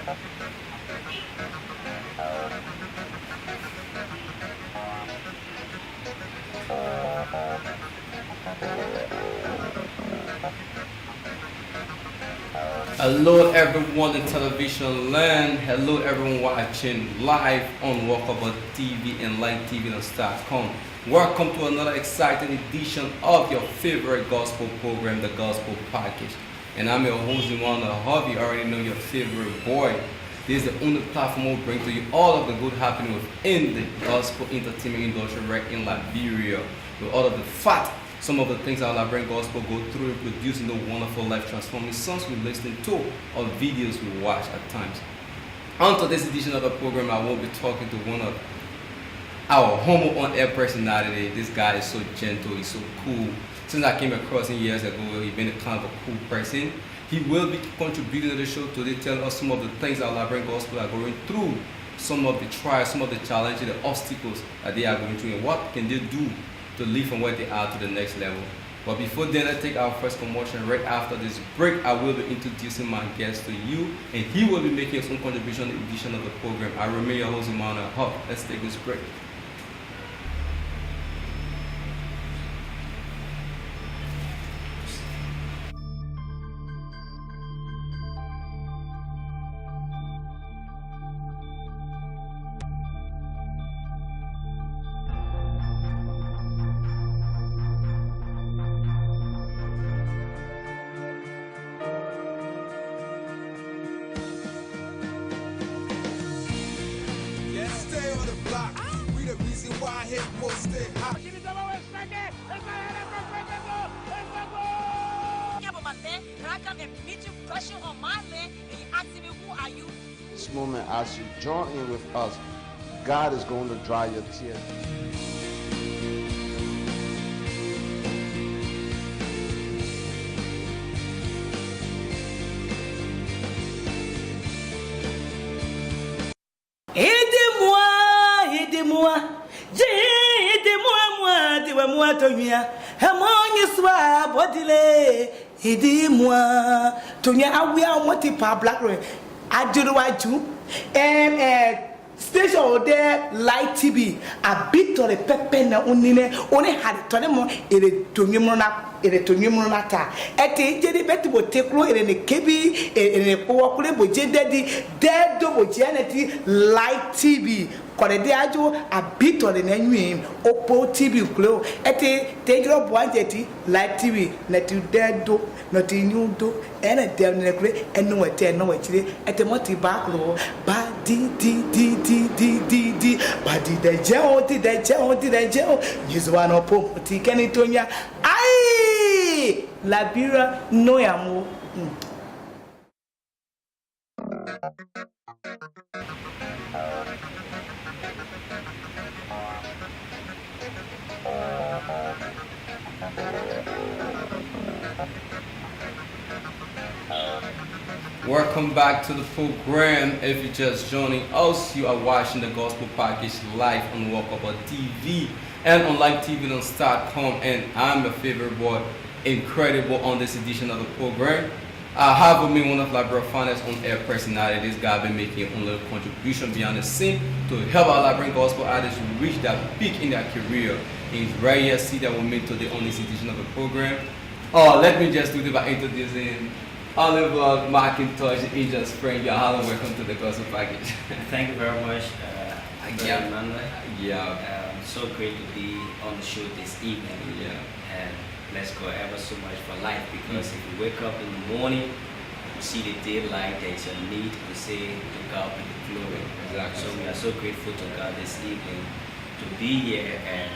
Hello everyone in television land. Hello everyone watching live on Walkabout TV and LightTV.com. Welcome to another exciting edition of your favorite gospel program, the Gospel Package. And I'm your host, Iman Harvey. You already know your favorite boy. This is the only platform will bring to you all of the good happening within the gospel entertainment industry right in Liberia. With all of the fat, some of the things our Liberian gospel go through in producing the wonderful life transforming songs we listen to or videos we watch at times. On today's edition of the program, I will be talking to one of our homo on air personality. This guy is so gentle, he's so cool. Since I came across him years ago, he's been a kind of a cool person. He will be contributing to the show today, telling us some of the things our Liberian gospel are going through, some of the trials, some of the challenges, the obstacles that they are going through, and what can they do to live from where they are to the next level. But before then, let's take our first promotion. Right after this break, I will be introducing my guest to you, and he will be making his own contribution in the edition of the program. I remain your host, Emmanuel Hub. Let's take this break. This moment, as you join in with us, God is going to dry your tears. Aidez-moi, aidez-moi, moi, dis-moi, Tonya, Hamon, Bodile, aidez-moi, Tonya, we are what if Black I do what you station there Light TV a bit of the pepper na only had to them eretonimona ta ete jedi beti bo teklo ene kebi ene powakule bo jededi dedo bo janeti Light TV kore de ajo a bit of the name Oppo TV klo ete tegro bo anjeti Light TV na tu dedo not in you do ene dem ne kle eno wete no wachire ete moti back lo ba di ba di de je use one Oppo ti kenitonya ai Liberia no yamo. Welcome back to the program. If you're just joining us, you are watching the Gospel Package live on Walkabout TV and on LightTV.com, and I'm your favorite boy, Incredible, on this edition of the program. I have with me one of Liberia's finest on-air personalities. This guy been making a little contribution behind the scene to help our Liberian gospel artists reach that peak in their career. And it's very here to see that we made today on this edition of the program. Let me just do this by introducing Oliver McIntosh, Angel's friend. You're all welcome to the Gospel Package. Thank you very much, Emmanuel. So great to be on the show this evening. And let's go ever so much for life, because if you wake up in the morning, you see the daylight, there is a need to say to God be the glory. Exactly. So we are so grateful to God this evening to be here, and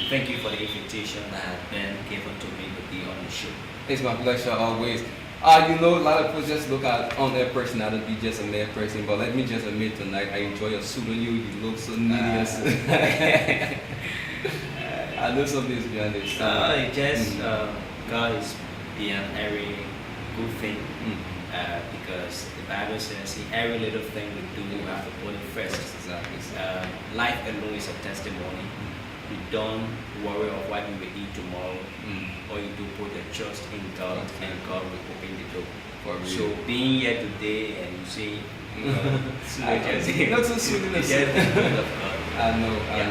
thank you for the invitation that has been given to me to be on the show. It's my pleasure always. A lot of people just look at on their personality, just a mere person, but let me just admit tonight, I enjoy your suit on you. You look so neat. I know something is behind this. God is beyond every good thing, because the Bible says in every little thing we do, we have to put it first. Exactly. Life alone is a testimony. you don't worry of what you will eat tomorrow, or you do put the trust in God, and God will open the door. So being here today and you say, not so sweet in the just the word of God. I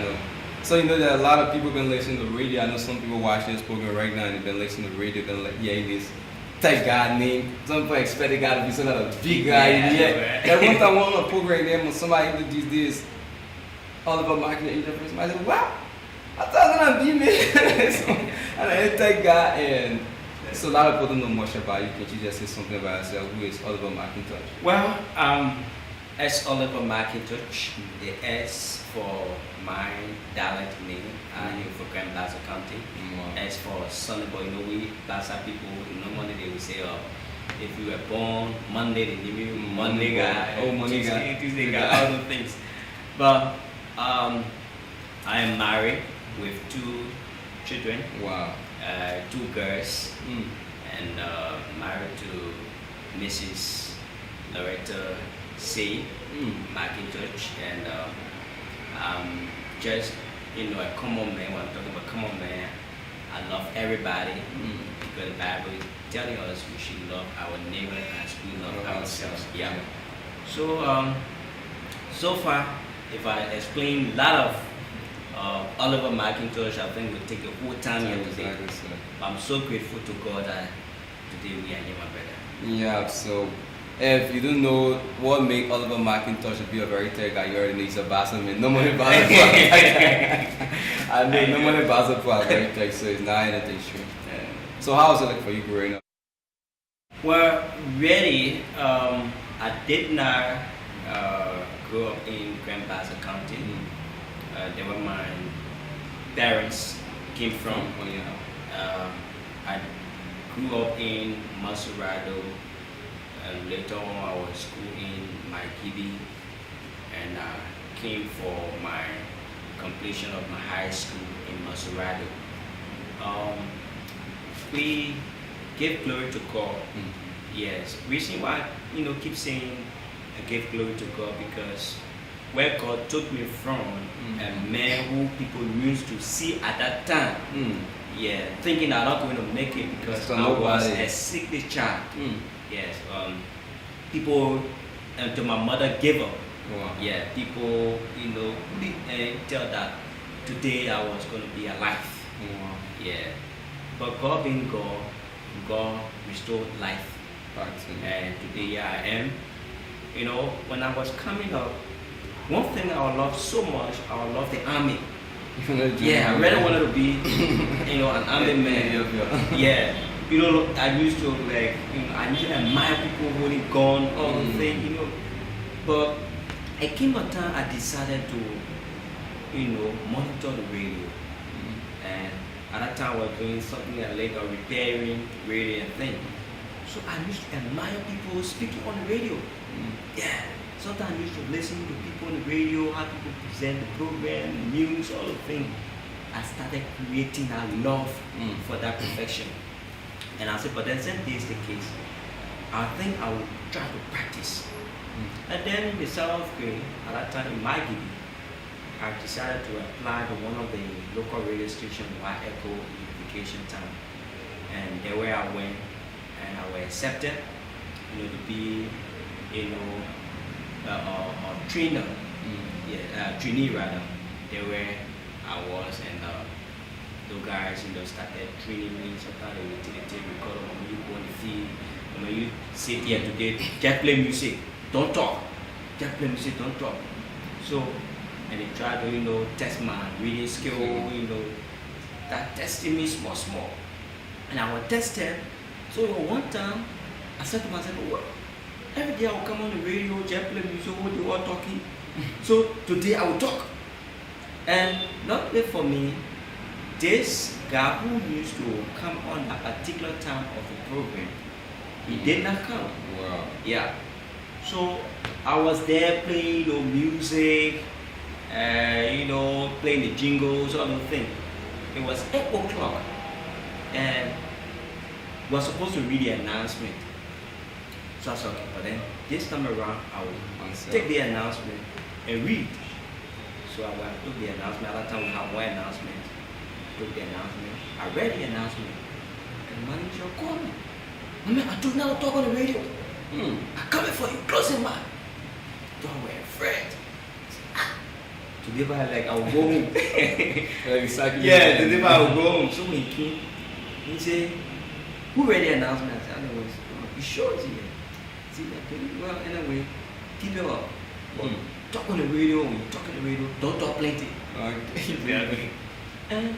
know. So you know that a lot of people been listening to radio. I know some people watch this program right now and they've been listening to radio. They're like, yeah, this type guy name. Some people expect the guy to be some kind of big guy. At one time, one of the program name when somebody introduced this Oliver McIntosh, somebody said, wow, I thought it was gonna be me. So, and I type guy, and so a lot of people don't know much about you. Can you just say something about yourself? Who is Oliver McIntosh? Well, as Oliver McIntosh, the S for my dialect name, here for Grand Plaza County. As for Sunday boy, you know, we Plaza people, normally they will say, if you were born Monday, they give you Monday guy, Monday guy, Tuesday guy, all those things. But I am married with 2 children. Wow. 2 girls, and married to Mrs. Loretta C. McIntosh, and just, you know, a common man. When I'm talking about common man, I love everybody, because the Bible is telling us we should love our neighbor as we love ourselves. Yeah. So so far, if I explain a lot of Oliver McIntosh, I think we'll take a whole time here today. I'm so grateful to God that today we are here, my brother. Yeah, so if you don't know what made Oliver McIntosh be a very tech guy, you already know he's a basketman. No money basketball. I mean, no money basketball, very tech, so it's not anything true. So how was it like for you growing up? Well, really, I did not grow up in Grand Plaza County. They were my parents came from. I grew up in Masurado, and later on I was school in Maikibi, and I came for my completion of my high school in Masurado. We give glory to God. Yes, reason why keep saying I give glory to God, because where God took me from, a man who people used to see at that time, thinking I'm not going to make it because I was a sickly child. Yes, people until my mother gave up. Wow. Yeah, people tell that today I was going to be alive. Wow. Yeah, but God being God, God restored life. And today here I am. When I was coming up, one thing I would love so much, I would love the army. Yeah, I really wanted to be, an army man. Yeah, I used to I used to admire people holding gun, all the thing, But it came a time I decided to, monitor the radio. And at that time I was doing something like repairing radio and thing. So I used to admire people speaking on the radio. Yeah. Sometimes I used to listen to people on the radio, how people present the program, news, all the things. I started creating a love for that perfection. And I said, but then since this is the case, I think I will try to practice. And then in the 7th grade, at that time in my giving, I decided to apply to one of the local radio stations while Echo Unification Time. And there where I went, and I was accepted, to be, a trainer, trainee rather. There where I was, and those guys, started training me. Sometimes they would take a tape recorder when you go on the field, when you sit here today, just play music, don't talk. Just play music, don't talk. So, and they try to, test my reading skill, that testing me small. And I was tested. So one time, I said to myself, what? Every day I will come on the radio, just play music, what they were talking. So today I will talk. And not only for me, this guy who used to come on a particular time of the program, he did not come. Wow. Yeah. So I was there playing music, playing the jingles, all the thing. It was 8 o'clock, and we were supposed to read the announcement. So I said, okay, but then this time around, I will take the announcement and read. So when I took the announcement, at that time we had one announcement. I took the announcement. I read the announcement. And the manager called me. I mean, I told you not to talk on the radio. I'm coming for you, closing man. Don't wear afraid. To give her like I will go home. Exactly. Yeah, to give her I will go home. So when he came, he said, who read the announcement? I said, anyways, you sure it's here? See that? Well, anyway, keep it up. But talk on the radio. When you talk on the radio, don't talk plenty. Okay. And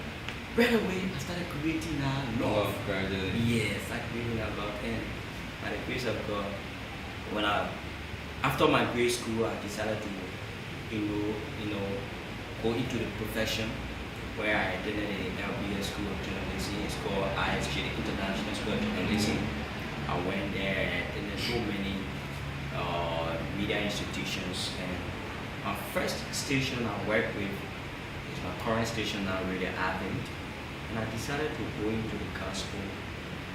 right away, I started creating a love. Gradually. Yes, I created a love. And by the grace of God, when after my grade school, I decided to, go into the profession where I attended the LBS School of Journalism. It's called ISJ, the International School of Journalism. I went there and attended so many media institutions. And my first station I worked with is my current station now, Radio Advent. And I decided to go into the gospel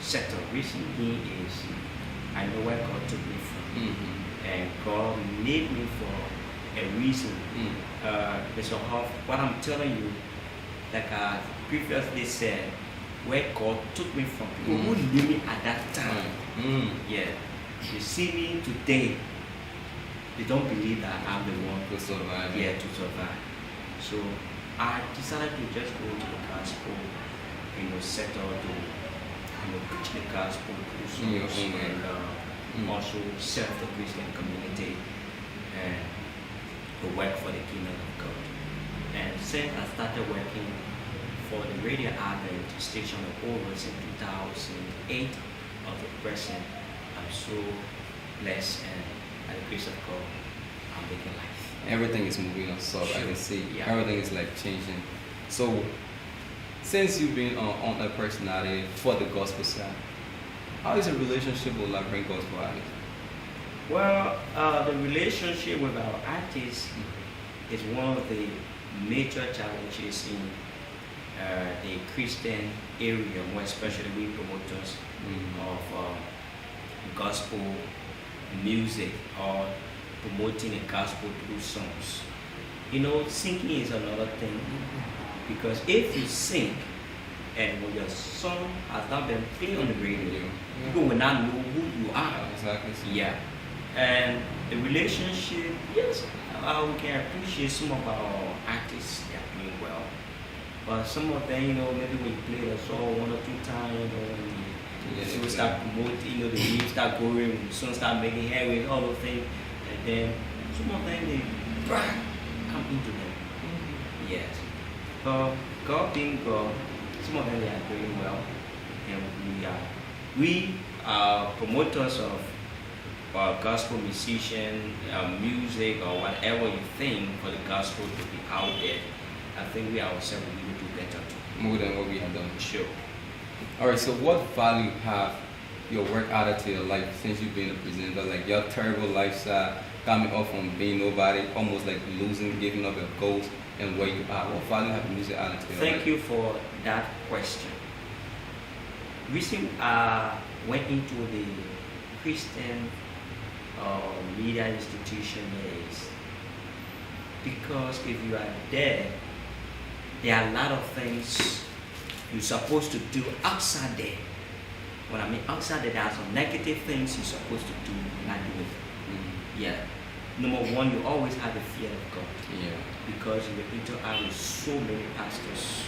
sector. Reason being is I know where God took me from. And God made me for a reason. Mr. Hoff, what I'm telling you, like I previously said, where God took me from, people who knew me at that time. Yeah. You see me today, they don't believe that I'm the one To survive. yeah, to survive. So I decided to just go to the gospel, sector to, preach the gospel, In your preach own way. and also serve the Christian community and to work for the kingdom of God. And since I started working for the Radio Advent station of Overs in 2008 of the present, I'm so blessed and by the grace of God, I'm making life. Everything is moving on, so I can see Yeah. everything is like changing. So, since you've been on a personality for the gospel side, how is the relationship with like bring gospel artists? Well, the relationship with our artists is one of the major challenges in the Christian area, more especially we promoters of gospel music or promoting the gospel through songs. Singing is another thing because if you sing and when your song has not been played on the radio, people will not know who you are. Exactly. Yeah. And the relationship, yes, we can appreciate some of our artists, they are doing well. But some of them, maybe when you play the song 1 or 2 times, you will start promoting, the leaves start going, the song start making headway, all those things. And then some of them, they come into them. Yes. But God being God, some of them, they are doing well. And we are promoters of gospel musician, music, or whatever you think for the gospel to be out there. I think we ourselves will do better too. More than what we have done. Sure. All right. So, what value have your work added to your life since you've been a presenter? Like your terrible lifestyle, coming off from being nobody, almost like losing, giving up your goals, and where you are. What value have music added to your life? Thank you for that question. Recently, I went into the Christian media institution is because if you are there are a lot of things you're supposed to do outside there. When I mean outside there are some negative things you're supposed to do, not do it. Yeah. Number one, you always have the fear of God. Yeah. Because you will interact with so many pastors,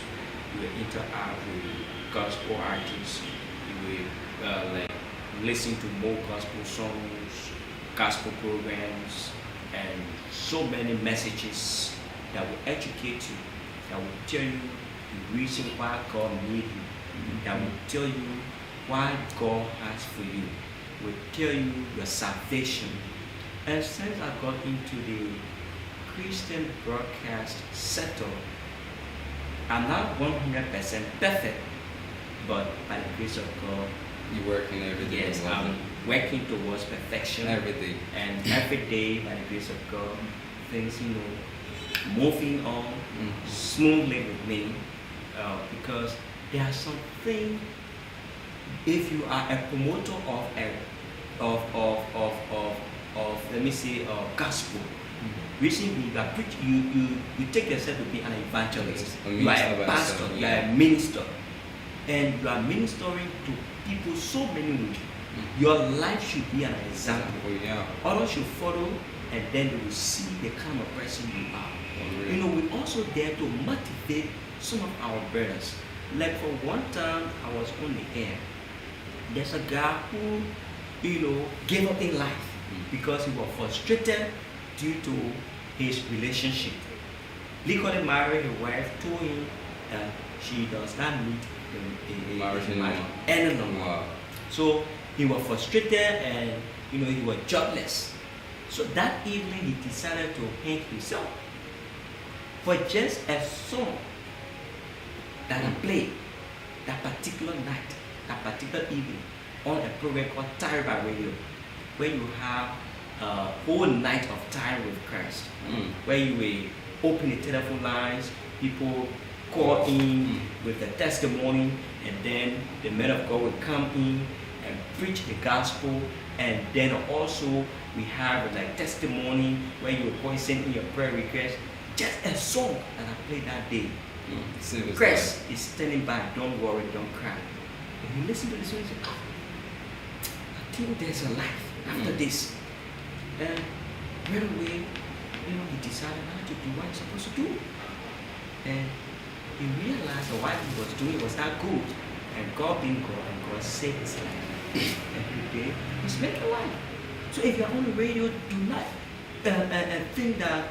you will interact with gospel artists, you will listen to more gospel songs, gospel programs, and so many messages that will educate you, that will tell you the reason why God made you, that will tell you why God has for you, will tell you your salvation. And since I got into the Christian broadcast sector, I'm not 100% perfect, but by the grace of God, You work in every day. yes, I'm working towards perfection. every day. And every day, by the grace of God, things, moving on smoothly with me, because there are something. If you are a promoter of let me say, gospel, Recently, you take yourself to be an evangelist. A You are minister a by pastor. yourself, You yeah. are a minister, and you are ministering to people so many ways. Your life should be an example. Yeah. Others should follow, and then they will see the kind of person you are. Oh, You know, we also there to motivate some of our brothers. Like for one time, I was on the air. There's a guy who, gave up in life because he was frustrated due to his relationship. Legally married, his wife told him that she does not need a Marriage marriage anymore. any longer. Wow. So he was frustrated and he was jobless. So that evening he decided to hang himself for just a song that I played that particular night, that particular evening on a program called Tyrba Radio, where you have a whole night of time with Christ, where you will open the telephone lines, people call in with the testimony, and then the man of God will come in and preach the gospel, and then also we have like testimony where you will go send in your prayer request. Just a song that I played that day. Chris is standing by, don't worry, don't cry. And you listen to the song and say, I think there's a life after this. And right away, he decided not to do what he's supposed to do. And he realized that what he was doing was not good. And God being God, and God saved his life. Every day, he's making life. So if you're on the radio, do not think that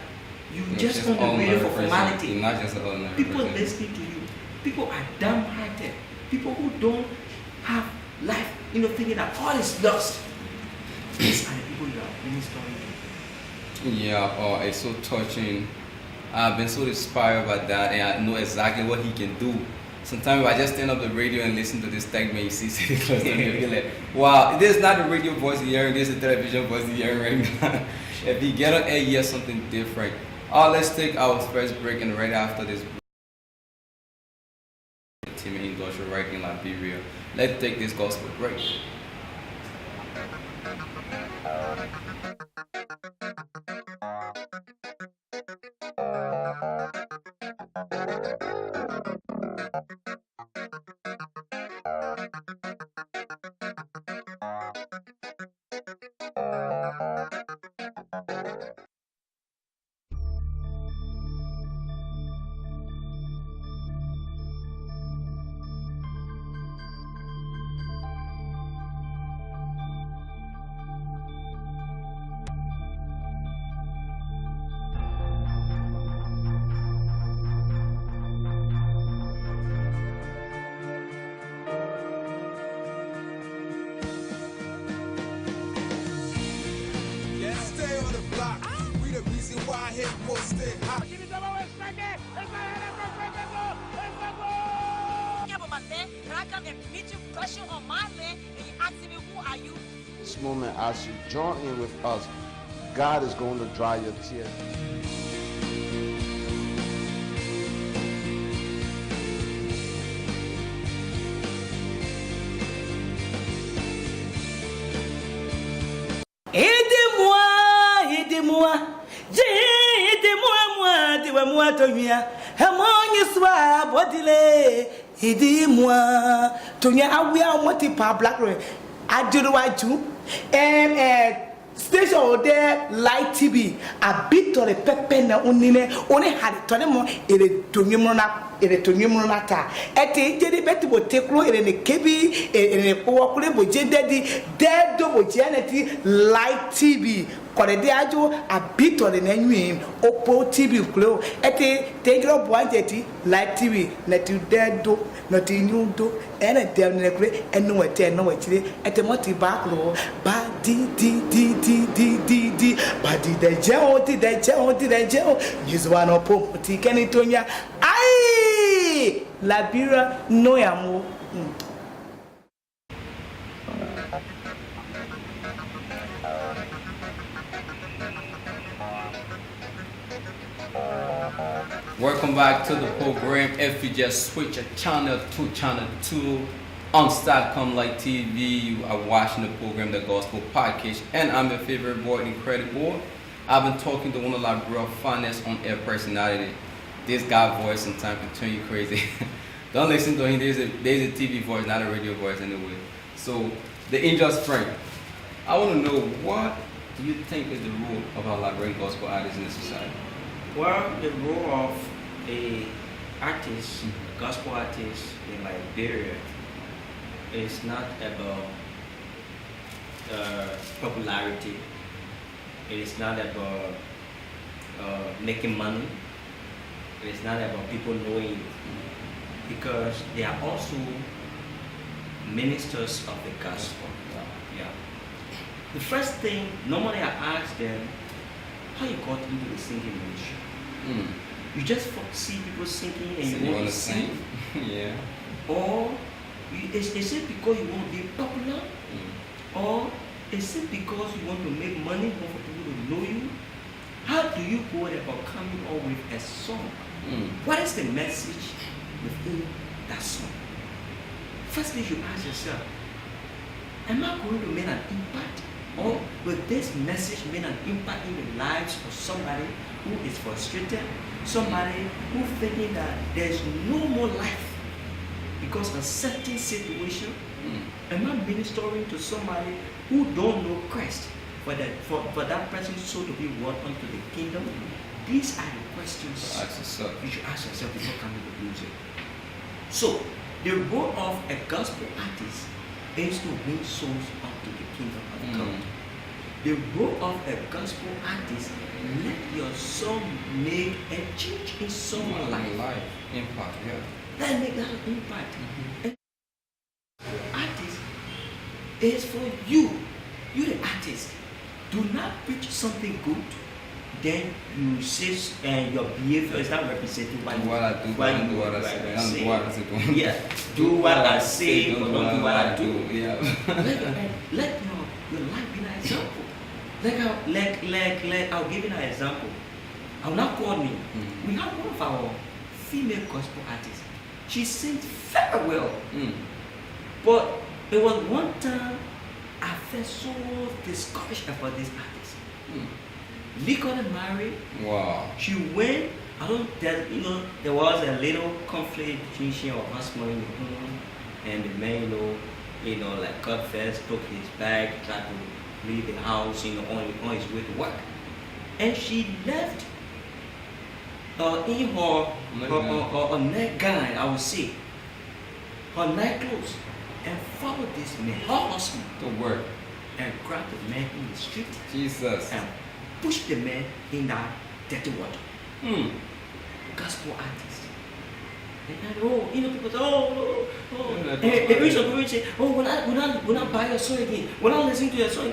you just on the radio for formality. You're not just an ordinary People person. listening to you. People are dumb-hearted. People who don't have life, thinking that all is lost. These are the people you are ministering to. Yeah, it's so touching. I've been so inspired by that, and I know exactly what he can do. Sometimes I just turn up the radio and listen to this segment, you see City Close to me, you're like, wow, this is not the radio voice you're hearing, this is the television voice you're hearing right now. If you get on air, you hear something different. Let's take our first break, and right after this team McIntosh right in Liberia. Let's take this gospel break. Stay on the block. We the reason why hip will stay hot. Can I come and meet you, bless you on my land, and you asking me, who are you? This moment, as you join in with us, God is going to dry your tears. Aidez-moi, aidez-moi, dis-moi Tonya, Hamon soit bodile, aidez-moi, Tonya, we are multiple black room. I do the white too, and station there light TV, a bit of the pepper na unine, only had it to them on it to Numunata. At the Jenny Betty will take low in a kebi, in a poor daddy, dead double Janity light TV. Corredajo, a bit of the name, Oppo TV glow. At the take up one jetty, light TV, not you dead do, not in you do, and a damn negre, and no attend no actually at the multi back row. But D, but did the gel, use one of Pompoti, Canitonia. Aye, Labira, no amo. Welcome back to the program. If you just switch a channel to channel 2 on Starcom Light TV, you are watching the program, The Gospel Podcast, and I'm your favorite boy, Incredible. I've been talking to one of our real finest on air personality. This guy voice sometimes can turn you crazy. Don't listen to him. There's a TV voice, not a radio voice anyway. So the angel's friend. I want to know, what do you think is the role of our Liberian gospel artists in the society? Well, the role of a artist, gospel artist in Liberia is not about popularity. It is not about making money. It is not about people knowing you. Because they are also ministers of the gospel. Yeah. The first thing, normally I ask them, how you got into the singing ministry? You just see people singing and you want to sing? Yeah. Or is it because you want to be popular? Or is it because you want to make money for people to know you? How do you go about coming up with a song? What is the message within that song? Firstly, you ask yourself, am I going to make an impact? Or will this message make an impact in the lives of somebody who is frustrated, somebody who thinking that there's no more life because of a certain situation? Am I ministering to somebody who don't know Christ for that person's soul to be won unto the kingdom? These are the questions you should ask yourself before coming to music. So, the role of a gospel artist is to win souls unto the kingdom of God. The role of a gospel artist, let your song make a change in someone's life. Impact, yeah. Let make that an impact. And artist is for you. You the artist. Do not preach something good. Then you say and your behavior is not representing what I do. Do what I say. Yeah. Do what I say, but don't do what I do. Yeah. Let your life be an example. I'll give you an example. I'll not call me. We have one of our female gospel artists. She sings very well. But it was one time I felt so discouraged about this artist. Lee got married. Wow. She went. There was a little conflict between she and her husband in the home, and the man, like got first, took his bag, tried to leave the house, on his way to work, and she left in her neck gown, I would say, her night clothes, and followed this man, her husband, To work. and grabbed the man in the street. Jesus. And push the man in that dirty water. Gospel artist. And people say, and reach up and say, when I buy your song again, when I listen to your song,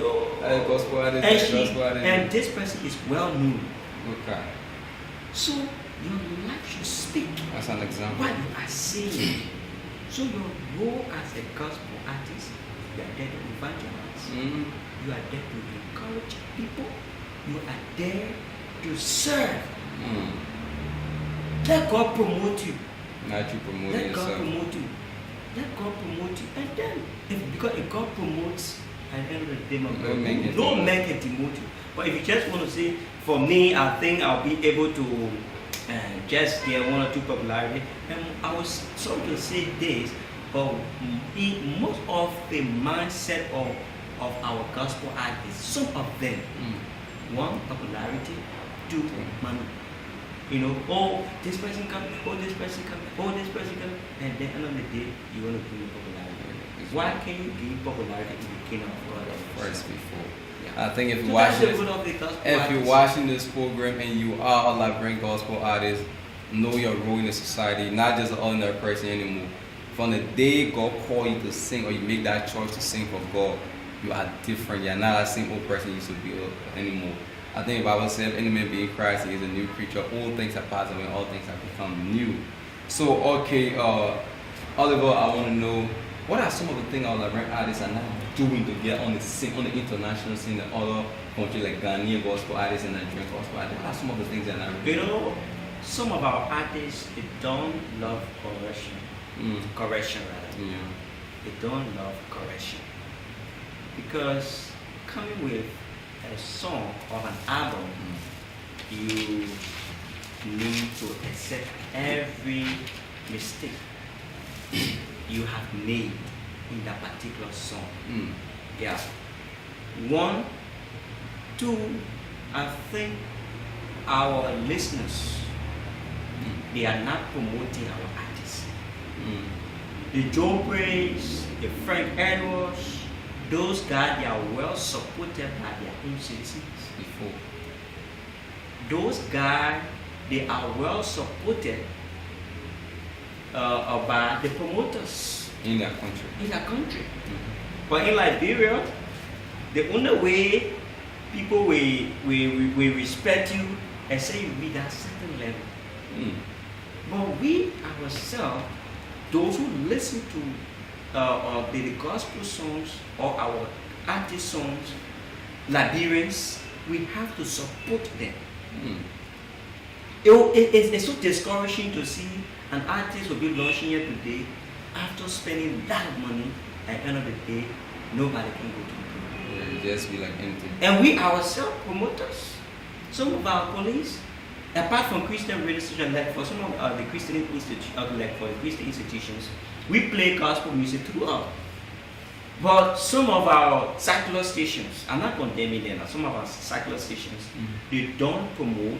Gospel artist. and this person is well known. Okay. So your life should speak That's an example. what you are saying. So your role as a gospel artist, you are there to evangelize. You are there to encourage people. You are there to serve. Let God promote you. Not you promoting Let God yourself. promote you. Let God promote you. And then, because if God promotes, at the end of the day, no man can demote you. But if you just want to say, for me, I think I'll be able to just get one or two popularity. And I was sorry to say this, but most of the mindset of our gospel artists, some of them, one, popularity, two, money. This person come, this person come, this person come, and then at the end of the day, you want to give popularity. Why can't you give popularity to the kingdom of God First before. Yeah. I think if So you're that's watching the this, good of the gospel if you're artists. watching this program and you are a Liberian gospel artist, know your role in the society, not just an ordinary person anymore. From the day God called you to sing, or you make that choice to sing for God, you are different. You're not that same old person you used to be anymore. I think the Bible says, any man being Christ, he is a new creature. All things have passed away, all things have become new. So, okay, Oliver, I want to know, what are some of the things our Liberian artists are now doing to get on the scene, on the international scene in other countries like Ghanaian gospel artists and Nigerian gospel artists? What are some of the things they're not doing? Some of our artists, they don't love correction. Correction, rather. Yeah. They don't love correction. Because coming with a song or an album, you need to accept every mistake you have made in that particular song. Yeah. 1, 2, I think our listeners, they are not promoting our artists. The Joe Brace, the Frank Edwards, those guys, they are well supported by their own citizens. Before. Those guys, they are well supported by the promoters In their country. in their country. But in Liberia, the only way people will respect you and say you reach that certain level. But we ourselves, those who listen to the gospel songs or our artist songs, Liberians, we have to support them. It's so discouraging to see an artist will be launching here today after spending that money. At the end of the day, nobody can go to the program. It just be like empty. And we ourselves promoters, some of our police, apart from Christian radio stations, like for some of the Christian institutions, we play gospel music throughout. But some of our secular stations, I'm not condemning them, some of our secular stations, they don't promote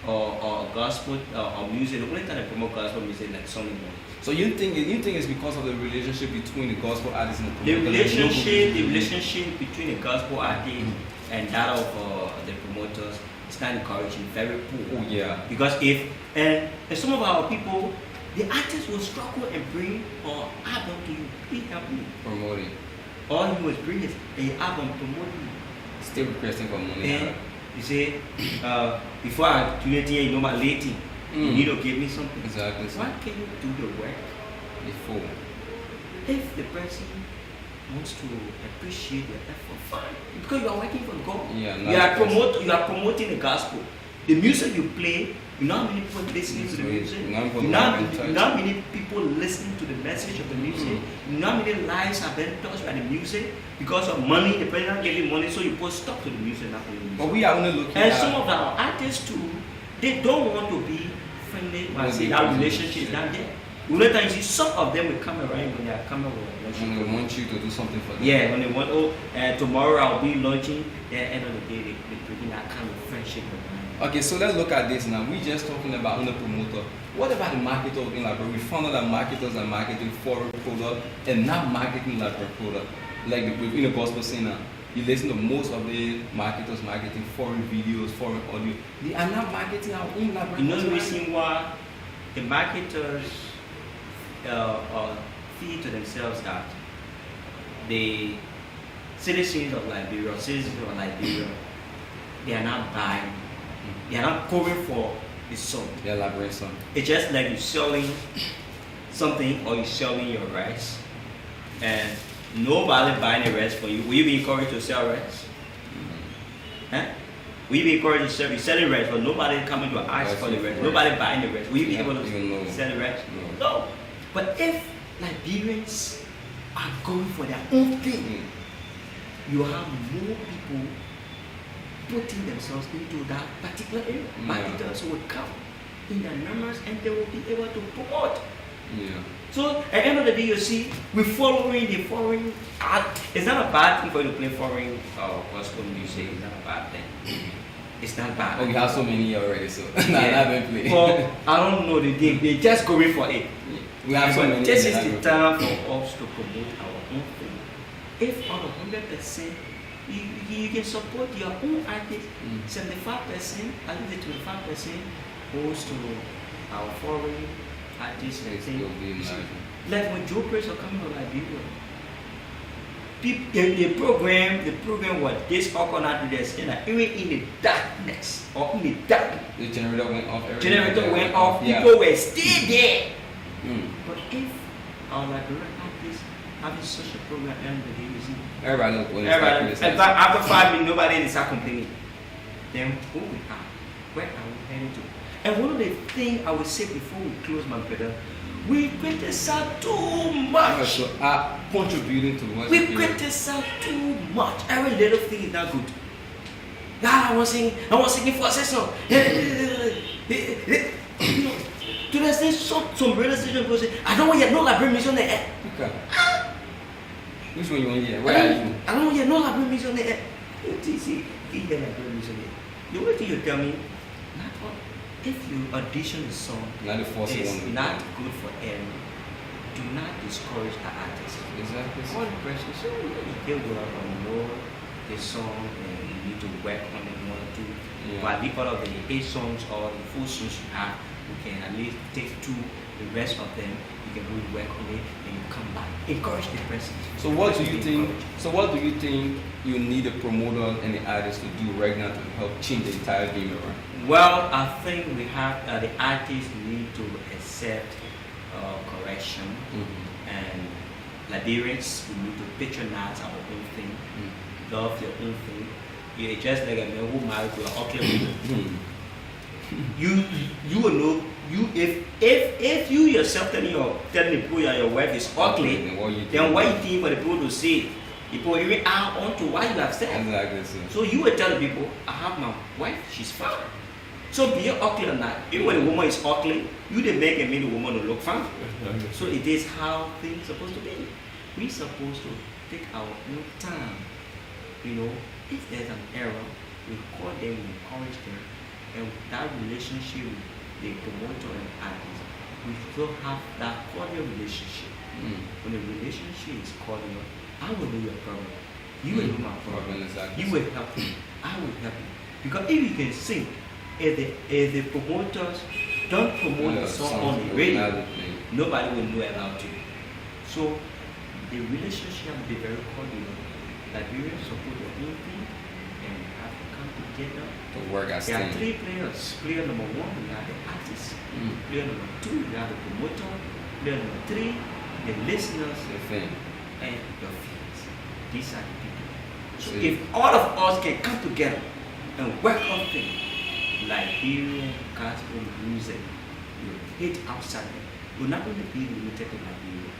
or gospel or music. The only time they promote gospel music like Sunday morning. So you think it's because of the relationship between the gospel artists and the The promoters? relationship between the gospel artist and that of the promoters is not encouraging, very poor. Oh yeah. Because if and some of our people, the artists will struggle and bring an album to you, please help me. Promoting. All you must bring is an album promoting. Still requesting for money. And you say, before I do it here, you know my lady, you need to give me something. Exactly. Why can't you do the work Before. if the person wants to appreciate your effort? Fine, because you are working for God. Yeah, You are promoting the gospel. The music you play, you know how many people listening to the music. You know how many people listening to the message of the music. You know how many lives have been touched by the music because of money. The president gave you money, so you put stop to the music, not to the music. But we are only looking And at some of our artists too, they don't want to be friendly. I say that relationship is not there. You know that you see some of them will come around when they are coming when they want you to do something for them. yeah, when they want, tomorrow I'll be launching, at the end of the day, they bring that kind of friendship with them. Okay, so let's look at this now. We just talking about only promoter. What about the marketer in Liberia? We found out that marketers are marketing foreign product and not marketing Liberia product. Like in the gospel scene now, you listen to most of the marketers marketing foreign videos, foreign audio. They are not marketing our own Liberia. You know the reason why the marketers feel to themselves that the citizens of Liberia, they are not buying, they are not going for the song. Yeah, Liberian song. It's just like you're selling something or you're selling your rice and nobody buying the rice for you. Will you be encouraged to sell rice? Huh? Will you be encouraged to sell? You're selling rice, but nobody coming to ask for the rice. Nobody buying the rice. Will you be able to sell the rice? No. But if Liberians are going for their own thing, you have more people putting themselves into that particular area. Marketers will come in their numbers and they will be able to promote. Yeah. So at the end of the day, you see, we're following the foreign art. It's not a bad thing for you to play foreign gospel music. It's not a bad thing. It's not bad. Oh, we have so many already, so yeah. not play. Well, I don't know. They just going for it. We have so many. This is the time for us to promote our own thing. If out of 100%, you can support your own artist, 75%, at least 25% goes to our foreign artists and things. Like when Joe Praise are coming on Liberia, the program was this coconut this, and even in the darkness or in the dark, the generator went off. Generator went off. Yeah. People were still there. But if our Liberian artists having such a program, and you see, Everybody, after 5 minutes, nobody is complaining. Then who we are? Where are we heading to? And one of the things I will say before we close, my brother, we criticize too much. So contributing to what we criticize too much. Every little thing is not good. I was singing for a session. To the stage, some radio station go say, I don't want to hear no library music on the air. Okay. Which one you want to hear? Where are you? I don't want to hear no library music on the air. You see, you hear library music on the air. The only thing you tell me, if you audition a song, Not the first it's one. not good for air. Do not discourage the artist. Exactly. One person, so you go out and know the song and you need to work on it one or two. Yeah. But at least out of the 8 songs or the 4 songs you have, you can at least take 2, the rest of them you can really work on it and you come back. Encourage the person. So what do you think? So what do you think you need the promoter and the artist to do right now to help change the entire game around? Well, I think we have the artists need to accept correction, and Liberians we need to patronize our own thing, love your own thing. You're just like a man who married to an ugly woman. You will know if you yourself telling people that your wife is ugly, then what you think for the people to say? People even add on to what you have said. Exactly. So you will tell people, I have my wife, she's fine. So be it ugly or not, even when a woman is ugly, you didn't make and make the woman to look fine. So it is how things are supposed to be. We're supposed to take our own time. You know, if there's an error, we call them, we encourage them, and that relationship with the promoter and artist, we still have that cordial relationship. When the relationship is cordial, I will know your problem. You will know my problem. Exactly. You will help me. I will help you. Because if you can sing, if the promoters don't promote the song on the radio, nobody will know about you. So the relationship will be very cordial. Liberians support the own thing and have to come together. To work as There are team. 3 players. Player number 1, we have the artist. Player number 2, we have the promoter. Player number 3, the listeners The thing. and your fans. These are the people. So See. if all of us can come together and work on things, Liberian gospel music will hit outside them. Will not only be limited to Liberia,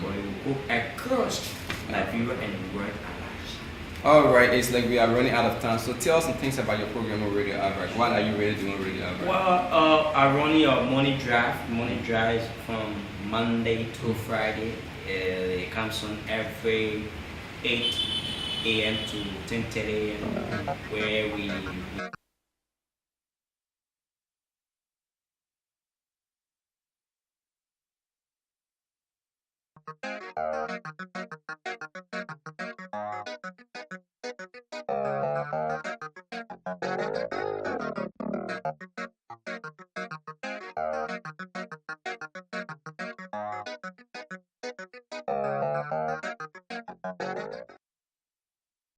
but it will go across Liberia and the world at large. Alright, it's like we are running out of time. So tell us some things about your program on Radio Average. What are you really doing on Radio Average? Well, I run your morning drive. Morning drive is from Monday to Friday. It comes on every 8 a.m. to 10:30 a.m. where we